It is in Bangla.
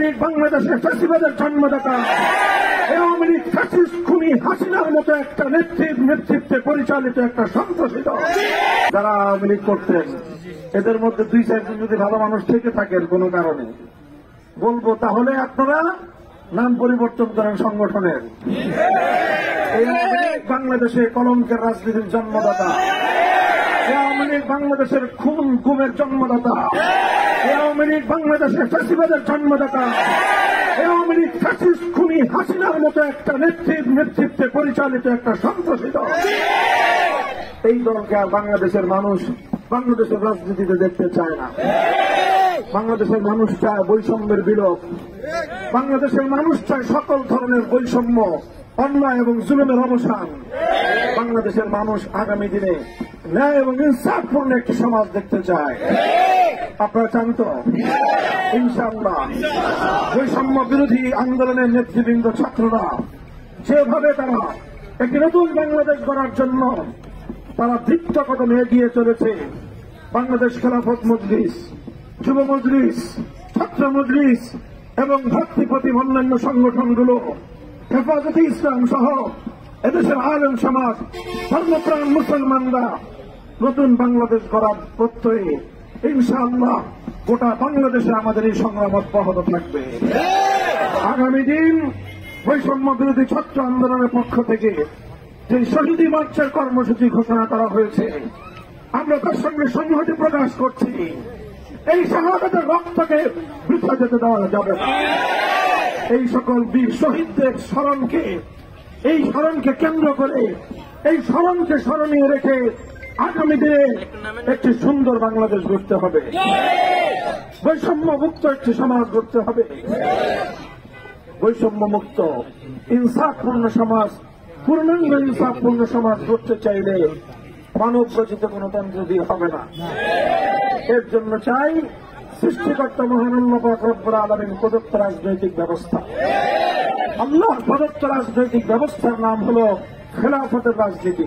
লীগ বাংলাদেশের ফ্যাসিবাদের জন্মদাতা, আওয়ামী লীগ ফ্যাসিস্ট খুনি হাসিনার মতো একটা নেতৃত্বে পরিচালিত একটা সন্ত্রাসী দল। যারা আওয়ামী লীগ করতেন এদের মধ্যে 2-4 জন যদি ভালো মানুষ থেকে থাকেন কোনো কারণে, বলবো তাহলে আপনারা নাম পরিবর্তন করেন সংগঠনের। এই আওয়ামী লীগ বাংলাদেশে কলঙ্কের রাজনীতির জন্মদাতা, আওয়ামী লীগ বাংলাদেশের খুন গুমের জন্মদাতা, আওয়ামী লীগ বাংলাদেশের ফ্যাসিবাদের জন্মদাতা, আওয়ামী লীগ ফ্যাসিস্ট খুনি হাসিনার মতো একটা নেতৃত্বে পরিচালিত একটা সন্ত্রাসী দল। এই দলকে আর বাংলাদেশের মানুষ বাংলাদেশের রাজনীতিতে দেখতে চায় না। বাংলাদেশের মানুষ চায় বৈষম্যের বিলোপ, বাংলাদেশের মানুষ চায় সকল ধরনের বৈষম্য, অন্যায় এবং জুলুমের অবসান। বাংলাদেশের মানুষ আগামী দিনে ন্যায় এবং ইনসাফপূর্ণ একটি সমাজ দেখতে চায়। আপনারা চান তো? ইনশাআল্লাহ বৈষম্য বিরোধী আন্দোলনের নেতৃবৃন্দ ছাত্ররা যেভাবে তারা একটি নতুন বাংলাদেশ গড়ার জন্য তারা দৃপ্ত কদমে এগিয়ে চলেছে, বাংলাদেশ খেলাফত মজলিস, যুব মজলিস, ছাত্র মজলিস এবং ভক্তিপতি অন্যান্য সংগঠনগুলো, হেফাজতে ইসলাম সহ এদেশের আলেম সমাজ, ধর্মপ্রাণ মুসলমানরা নতুন বাংলাদেশ গড়ার প্রত্যয়ে ইনশাআল্লাহ গোটা বাংলাদেশে আমাদের এই সংগ্রাম অব্যাহত থাকবে। আগামী দিন বৈষম্য বিরোধী ছাত্র আন্দোলনের পক্ষ থেকে যে শহীদি মার্চের কর্মসূচি ঘোষণা করা হয়েছে, আমরা তার সঙ্গে সংহতি প্রকাশ করছি। এই শাহাদাতের রক্তকে বৃথা যেতে দেওয়া যাবে না। এই সকল বীর শহীদদের স্মরণকে কেন্দ্র করে, এই স্মরণকে স্মরণীয় রেখে আগামী দিনে একটি সুন্দর বাংলাদেশ গড়তে হবে, বৈষম্য মুক্ত একটি সমাজ গড়তে হবে। বৈষম্য মুক্ত ইনসাফপূর্ণ সমাজ, পূর্ণাঙ্গ ইনসাফপূর্ণ সমাজ গড়তে চাইলে মানব রচিত গণতন্ত্র দিয়ে হবে না। এর জন্য চাই সৃষ্টিকর্তা মহান আল্লাহ পাক রব্বুল আলামিন প্রদত্ত রাজনৈতিক ব্যবস্থা। আল্লাহ প্রদত্ত রাজনৈতিক ব্যবস্থার নাম হল খেলাফতের রাজনীতি।